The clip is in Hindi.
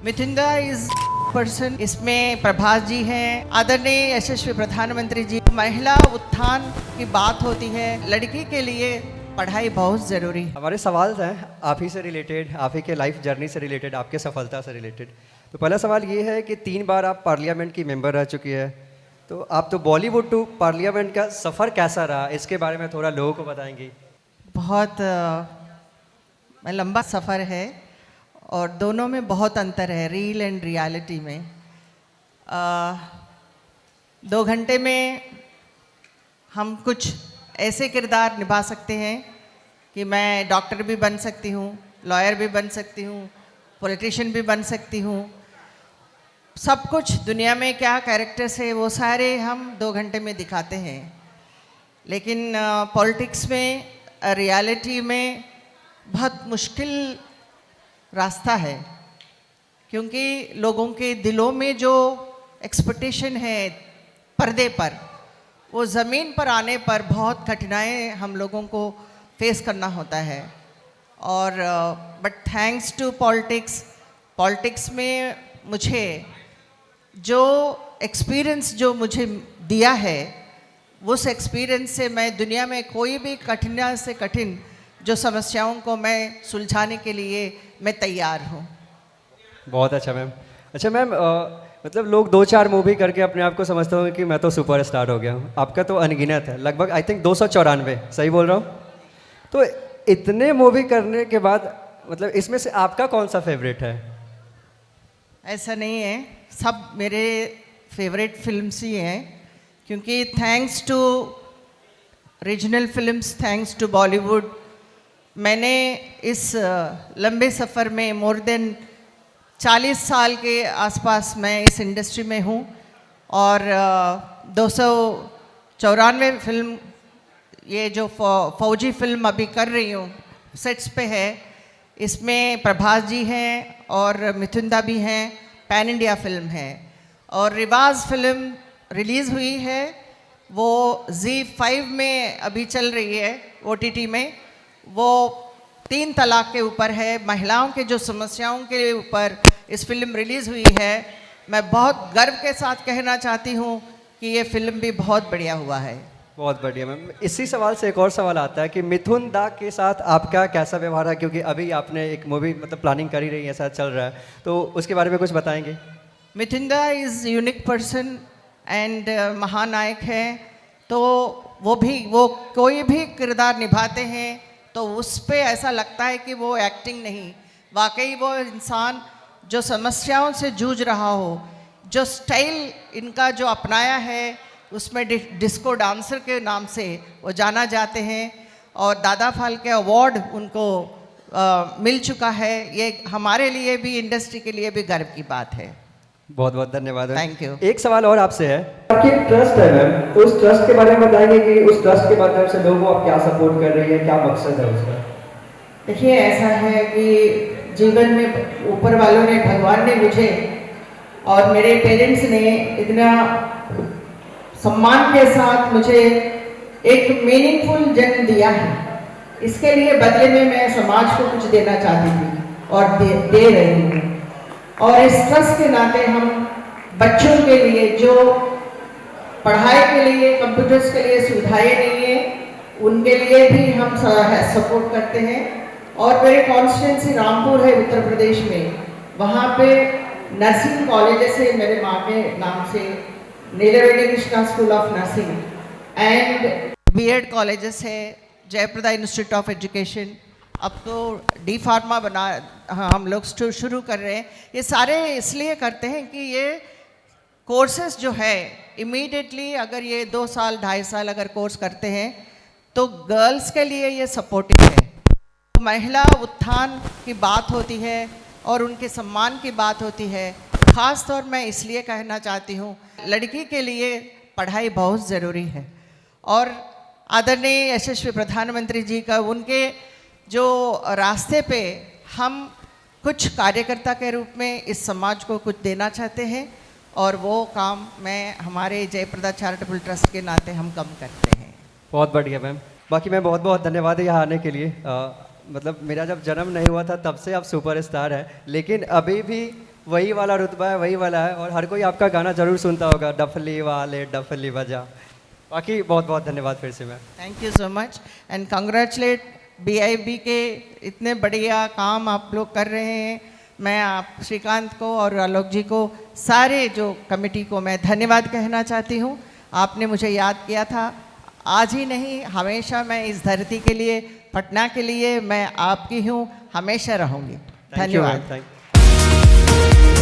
मिथिंदा इज पर्सन, इसमें प्रभास जी हैं, आदरणीय यशस्वी प्रधानमंत्री जी। महिला उत्थान की बात होती है, लड़की के लिए पढ़ाई बहुत ज़रूरी है। हमारे सवाल हैं आप ही से रिलेटेड, आप ही के लाइफ जर्नी से रिलेटेड, आपके सफलता से रिलेटेड। तो पहला सवाल ये है कि 3 बार आप पार्लियामेंट की मेंबर रह चुकी है, तो आप तो बॉलीवुड टू पार्लियामेंट का सफ़र कैसा रहा, इसके बारे में थोड़ा लोगों को बताएंगी। बहुत लंबा सफ़र है और दोनों में बहुत अंतर है, रील एंड रियलिटी में। 2 घंटे में हम कुछ ऐसे किरदार निभा सकते हैं कि मैं डॉक्टर भी बन सकती हूँ, लॉयर भी बन सकती हूँ, पॉलिटिशियन भी बन सकती हूँ। सब कुछ दुनिया में क्या कैरेक्टर्स है वो सारे हम 2 घंटे में दिखाते हैं। लेकिन पॉलिटिक्स में, रियलिटी में बहुत मुश्किल रास्ता है, क्योंकि लोगों के दिलों में जो एक्सपेक्टेशन है पर्दे पर, वो ज़मीन पर आने पर बहुत कठिनाई हम लोगों को फेस करना होता है। और बट थैंक्स टू पॉलिटिक्स में मुझे जो एक्सपीरियंस जो मुझे दिया है, उस एक्सपीरियंस से मैं दुनिया में कोई भी कठिन से कठिन जो समस्याओं को मैं सुलझाने के लिए मैं तैयार हूँ। बहुत अच्छा मैम। अच्छा मैम, मतलब लोग 2-4 मूवी करके अपने आप को समझते होंगे कि मैं तो सुपरस्टार हो गया हूँ, आपका तो अनगिनत है, लगभग आई थिंक 294, सही बोल रहा हूँ? तो इतने मूवी करने के बाद मतलब इसमें से आपका कौन सा फेवरेट है? ऐसा नहीं है, सब मेरे फेवरेट फिल्म्स ही हैं, क्योंकि thanks to regional films, thanks to Bollywood, मैंने इस लंबे सफ़र में मोर देन 40 साल के आसपास मैं इस इंडस्ट्री में हूँ। और 294 फिल्म, ये जो फौजी फिल्म अभी कर रही हूँ, सेट्स पे है, इसमें प्रभास जी हैं और मिथुंदा भी हैं, पैन इंडिया फिल्म है। और रिवाज फिल्म रिलीज़ हुई है, वो ZEE5 में अभी चल रही है, OTT में। वो 3 तलाक के ऊपर है, महिलाओं के जो समस्याओं के ऊपर इस फिल्म रिलीज़ हुई है। मैं बहुत गर्व के साथ कहना चाहती हूँ कि ये फिल्म भी बहुत बढ़िया हुआ है। बहुत बढ़िया मैम। इसी सवाल से एक और सवाल आता है कि मिथुन दा के साथ आपका कैसा व्यवहार है, क्योंकि अभी आपने एक मूवी मतलब प्लानिंग कर ही रही है, ऐसा चल रहा है, तो उसके बारे में कुछ बताएंगे। मिथिंदा इज़ यूनिक पर्सन एंड महानायक है, तो वो कोई भी किरदार निभाते हैं तो उस पे ऐसा लगता है कि वो एक्टिंग नहीं, वाकई वो इंसान जो समस्याओं से जूझ रहा हो, जो स्टाइल इनका जो अपनाया है, उसमें डिस्को डांसर के नाम से वो जाना जाते हैं और दादा फाल्के अवार्ड उनको मिल चुका है। ये हमारे लिए भी, इंडस्ट्री के लिए भी गर्व की बात है। बहुत बहुत धन्यवाद। Thank you. एक सवाल और आपसे है, आपकी ट्रस्ट है मैम, तो उस ट्रस्ट के बारे में बताएंगे कि उस ट्रस्ट के माध्यम से लोगों को आप क्या सपोर्ट कर रही है, क्या मकसद है उसका? देखिए, ऐसा है कि जीवन में ऊपर वालों ने, भगवान ने मुझे और मेरे पेरेंट्स ने इतना सम्मान के साथ मुझे एक मीनिंगफुल जन्म दिया है। इसके लिए बदले में मैं समाज को कुछ देना चाहती थी और दे रही हूँ। और इस ट्रस्ट के नाते हम बच्चों के लिए जो पढ़ाई के लिए, कंप्यूटर्स के लिए सुविधाएं नहीं है, उनके लिए भी हम सपोर्ट करते हैं। और मेरे कॉन्स्टिट्यूंसी रामपुर है उत्तर प्रदेश में, वहाँ पे नर्सिंग कॉलेजेस है मेरे माँ के नाम से, Neelveni Krishna school of nursing and B.Ed colleges है, जयप्रदा इंस्टीट्यूट ऑफ एजुकेशन, अब तो डी फार्मा बना, हम लोग शुरू कर रहे हैं। ये सारे इसलिए करते हैं कि ये कोर्सेज जो है इमीडिएटली, अगर ये 2 साल 2.5 साल अगर कोर्स करते हैं तो गर्ल्स के लिए ये सपोर्टिव है। महिला उत्थान की बात होती है और उनके सम्मान की बात होती है। ख़ास तौर मैं इसलिए कहना चाहती हूँ, लड़की के लिए पढ़ाई बहुत ज़रूरी है। और आदरणीय यशस्वी प्रधानमंत्री जी का, उनके जो रास्ते पे हम कुछ कार्यकर्ता के रूप में इस समाज को कुछ देना चाहते हैं, और वो काम मैं हमारे जयप्रदा चैरिटेबल ट्रस्ट के नाते हम कम करते हैं। बहुत बढ़िया मैम। बाकी मैं बहुत बहुत धन्यवाद है यहाँ आने के लिए। मतलब मेरा जब जन्म नहीं हुआ था तब से आप सुपरस्टार हैं, लेकिन अभी भी वही वाला रुतबा है, वही वाला है, और हर कोई आपका गाना जरूर सुनता होगा, डफली वाले डफली बजा। बाकी बहुत बहुत धन्यवाद फिर से ma'am. Thank you so much and congratulate BIB के इतने बढ़िया काम आप लोग कर रहे हैं। मैं आप श्रीकांत को और आलोक जी को, सारे जो कमेटी को मैं धन्यवाद कहना चाहती हूँ। आपने मुझे याद किया था, आज ही नहीं हमेशा मैं इस धरती के लिए, पटना के लिए मैं आपकी हूँ, हमेशा रहूँगी। थैंक यू मैम, धन्यवाद। थैंक